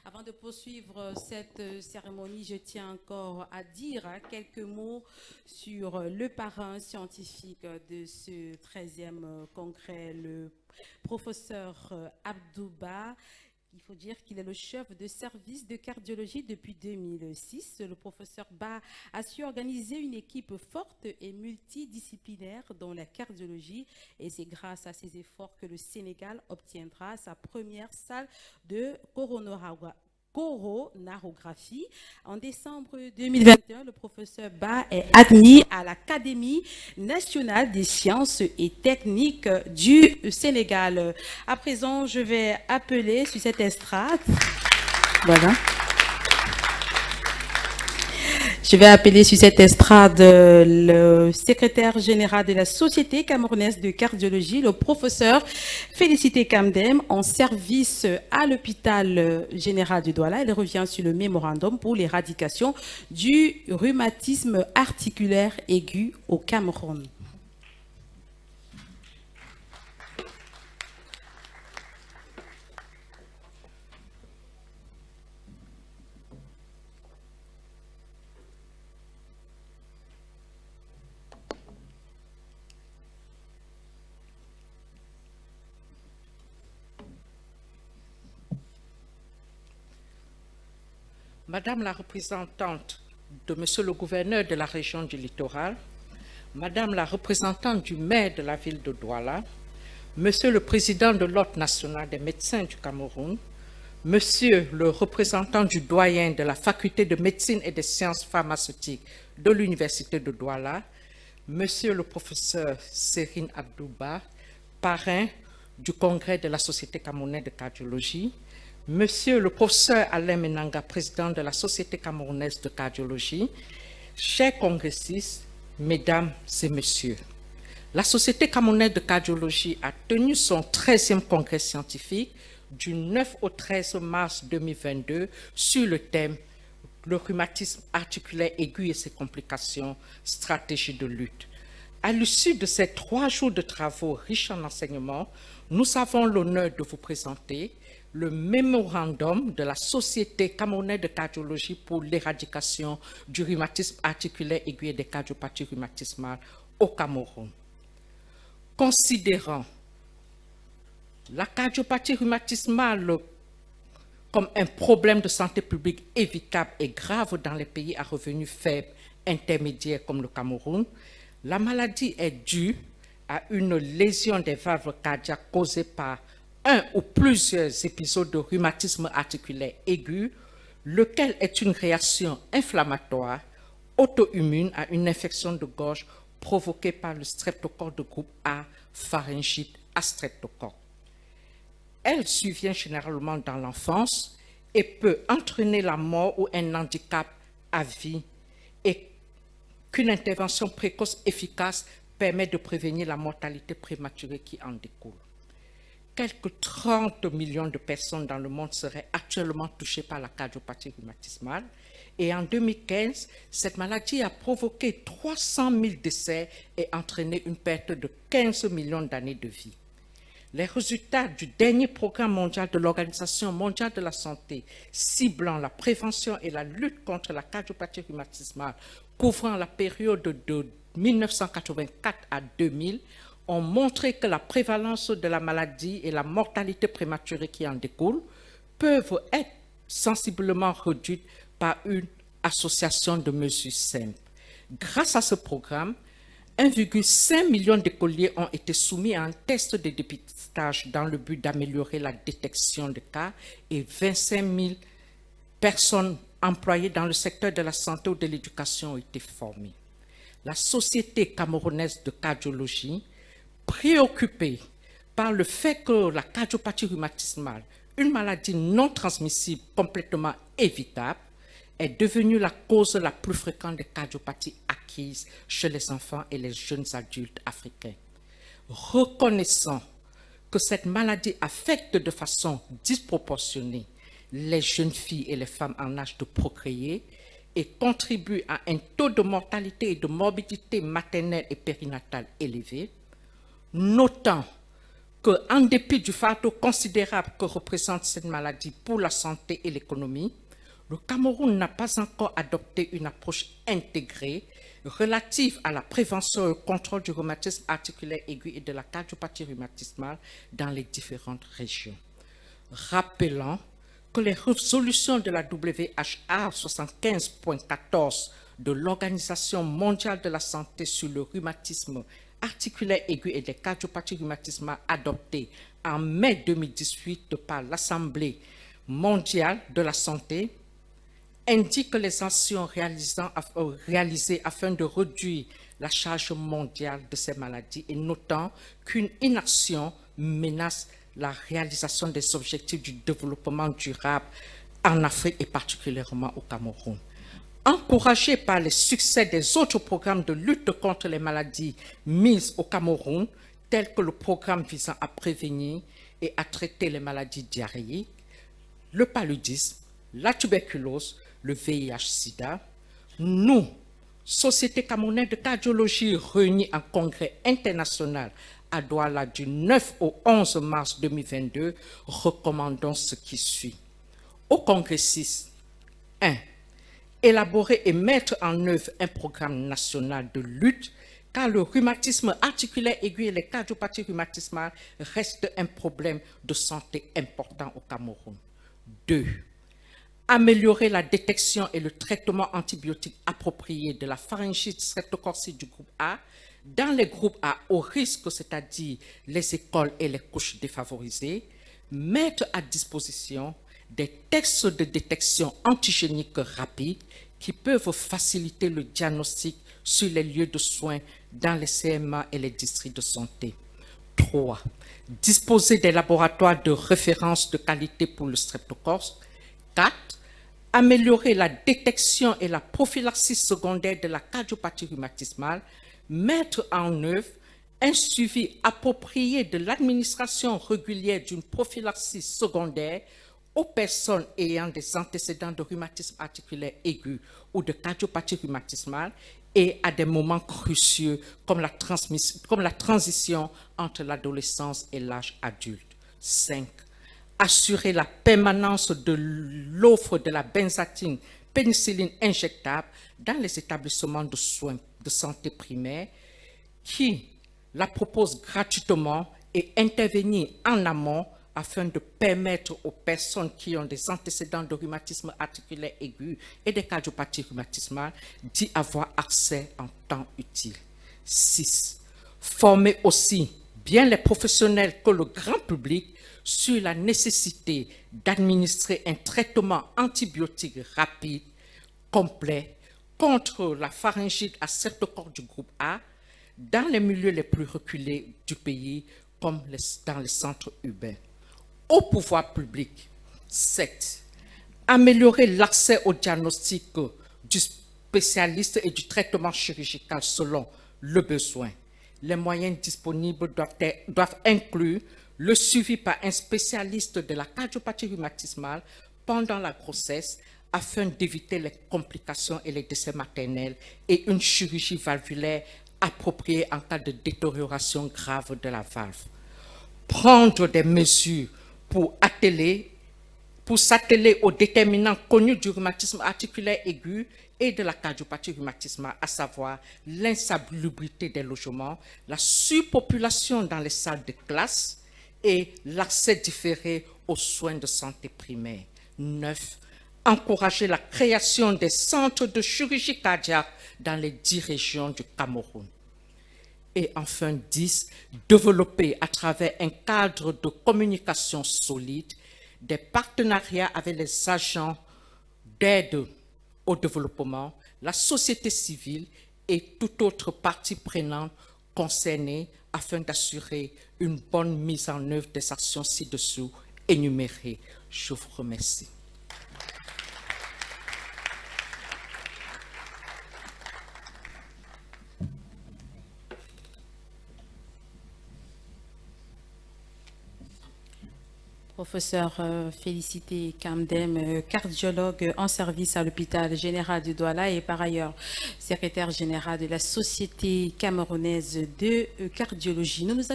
Avant de poursuivre cette cérémonie, je tiens encore à dire quelques mots sur le parrain scientifique de ce 13e congrès, le professeur Abdouba. Il faut dire qu'il est le chef de service de cardiologie depuis 2006. Le professeur Ba a su organiser une équipe forte et multidisciplinaire dans la cardiologie et c'est grâce à ses efforts que le Sénégal obtiendra sa première salle de coronarographie. En décembre 2021, le professeur Ba est admis à l'Académie nationale des sciences et techniques du Sénégal. À présent, je vais appeler sur cette estrade. Voilà. Je vais appeler sur cette estrade le secrétaire général de la Société camerounaise de cardiologie, le professeur Félicité Kamdem, en service à l'hôpital général de Douala. Il revient sur le mémorandum pour l'éradication du rhumatisme articulaire aigu au Cameroun. Madame la représentante de Monsieur le gouverneur de la région du littoral, Madame la représentante du maire de la ville de Douala, Monsieur le président de l'Ordre national des médecins du Cameroun, Monsieur le représentant du doyen de la faculté de médecine et des sciences pharmaceutiques de l'université de Douala, Monsieur le professeur Serine Abdouba, parrain du congrès de la Société camerounaise de cardiologie, Monsieur le professeur Alain Menanga, président de la Société camerounaise de cardiologie, chers congressistes, mesdames et messieurs, la Société camerounaise de cardiologie a tenu son 13e congrès scientifique du 9 au 13 mars 2022 sur le thème « Le rhumatisme articulaire aigu et ses complications, stratégie de lutte ». À l'issue de ces 3 jours de travaux riches en enseignements, nous avons l'honneur de vous présenter le mémorandum de la Société camerounaise de cardiologie pour l'éradication du rhumatisme articulaire aigu et des cardiopathies rhumatismales au Cameroun. Considérant la cardiopathie rhumatismale comme un problème de santé publique évitable et grave dans les pays à revenus faibles, intermédiaires comme le Cameroun, la maladie est due à une lésion des valves cardiaques causée par un ou plusieurs épisodes de rhumatisme articulaire aigu, lequel est une réaction inflammatoire auto-immune à une infection de gorge provoquée par le streptocoque de groupe A, pharyngite à streptocoque. Elle survient généralement dans l'enfance et peut entraîner la mort ou un handicap à vie et qu'une intervention précoce efficace permet de prévenir la mortalité prématurée qui en découle. Quelques 30 millions de personnes dans le monde seraient actuellement touchées par la cardiopathie rhumatismale et en 2015, cette maladie a provoqué 300 000 décès et entraîné une perte de 15 millions d'années de vie. Les résultats du dernier programme mondial de l'Organisation mondiale de la santé ciblant la prévention et la lutte contre la cardiopathie rhumatismale couvrant la période de 1984 à 2000 ont montré que la prévalence de la maladie et la mortalité prématurée qui en découle peuvent être sensiblement réduites par une association de mesures simples. Grâce à ce programme, 1,5 million d'écoliers ont été soumis à un test de dépistage dans le but d'améliorer la détection de cas et 25 000 personnes employées dans le secteur de la santé ou de l'éducation ont été formées. La Société camerounaise de cardiologie, préoccupée par le fait que la cardiopathie rhumatismale, une maladie non transmissible complètement évitable, est devenue la cause la plus fréquente des cardiopathies acquises chez les enfants et les jeunes adultes africains. Reconnaissant que cette maladie affecte de façon disproportionnée les jeunes filles et les femmes en âge de procréer et contribue à un taux de mortalité et de morbidité maternelle et périnatale élevé, notant qu'en dépit du fardeau considérable que représente cette maladie pour la santé et l'économie, le Cameroun n'a pas encore adopté une approche intégrée relative à la prévention et au contrôle du rhumatisme articulaire aigu et de la cardiopathie rhumatismale dans les différentes régions. Rappelant que les résolutions de la WHA 75.14 de l'Organisation mondiale de la santé sur le rhumatisme articulaire aigu et les cardiopathies rhumatismales adoptées en mai 2018 par l'Assemblée mondiale de la santé indique que les actions réalisées afin de réduire la charge mondiale de ces maladies et notant qu'une inaction menace la réalisation des objectifs du développement durable en Afrique et particulièrement au Cameroun. Encouragé par les succès des autres programmes de lutte contre les maladies mises au Cameroun, tels que le programme visant à prévenir et à traiter les maladies diarrhéiques, le paludisme, la tuberculose, le VIH-Sida, nous, Société camerounaise de cardiologie réunie en congrès international à Douala du 9 au 11 mars 2022, recommandons ce qui suit. Au congrès 6, 1. Élaborer et mettre en œuvre un programme national de lutte car le rhumatisme articulaire aigu et les cardiopathies rhumatismales restent un problème de santé important au Cameroun. 2. Améliorer la détection et le traitement antibiotique approprié de la pharyngite streptococcide du groupe A dans les groupes à haut risque, c'est-à-dire les écoles et les couches défavorisées, mettre à disposition des tests de détection antigénique rapides qui peuvent faciliter le diagnostic sur les lieux de soins dans les CMA et les districts de santé. 3. Disposer des laboratoires de référence de qualité pour le streptocoque. 4. Améliorer la détection et la prophylaxie secondaire de la cardiopathie rhumatismale, mettre en œuvre un suivi approprié de l'administration régulière d'une prophylaxie secondaire aux personnes ayant des antécédents de rhumatisme articulaire aigu ou de cardiopathie rhumatismale et à des moments cruciaux comme la transition entre l'adolescence et l'âge adulte. 5. Assurer la permanence de l'offre de la benzatine pénicilline injectable dans les établissements de soins de santé primaire qui la proposent gratuitement et intervenir en amont afin de permettre aux personnes qui ont des antécédents de rhumatisme articulaire aigu et des cardiopathies rhumatismales d'y avoir accès en temps utile. 6. Former aussi bien les professionnels que le grand public sur la nécessité d'administrer un traitement antibiotique rapide, complet, contre la pharyngite à streptocoque du groupe A dans les milieux les plus reculés du pays, comme dans les centres urbains. Au pouvoir public, 7. Améliorer l'accès au diagnostic du spécialiste et du traitement chirurgical selon le besoin. Les moyens disponibles doivent inclure le suivi par un spécialiste de la cardiopathie rhumatismale pendant la grossesse afin d'éviter les complications et les décès maternels et une chirurgie valvulaire appropriée en cas de détérioration grave de la valve. Prendre des mesures pour s'atteler aux déterminants connus du rhumatisme articulaire aigu et de la cardiopathie rhumatismale, à savoir l'insalubrité des logements, la surpopulation dans les salles de classe et l'accès différé aux soins de santé primaire. 9. Encourager la création des centres de chirurgie cardiaque dans les 10 régions du Cameroun. Et enfin, 10. Développer à travers un cadre de communication solide des partenariats avec les agents d'aide au développement, la société civile et toute autre partie prenante concernée afin d'assurer une bonne mise en œuvre des actions ci-dessous énumérées. Je vous remercie. Professeur Félicité Kamdem, cardiologue en service à l'hôpital général de Douala et par ailleurs secrétaire général de la Société camerounaise de cardiologie. Nous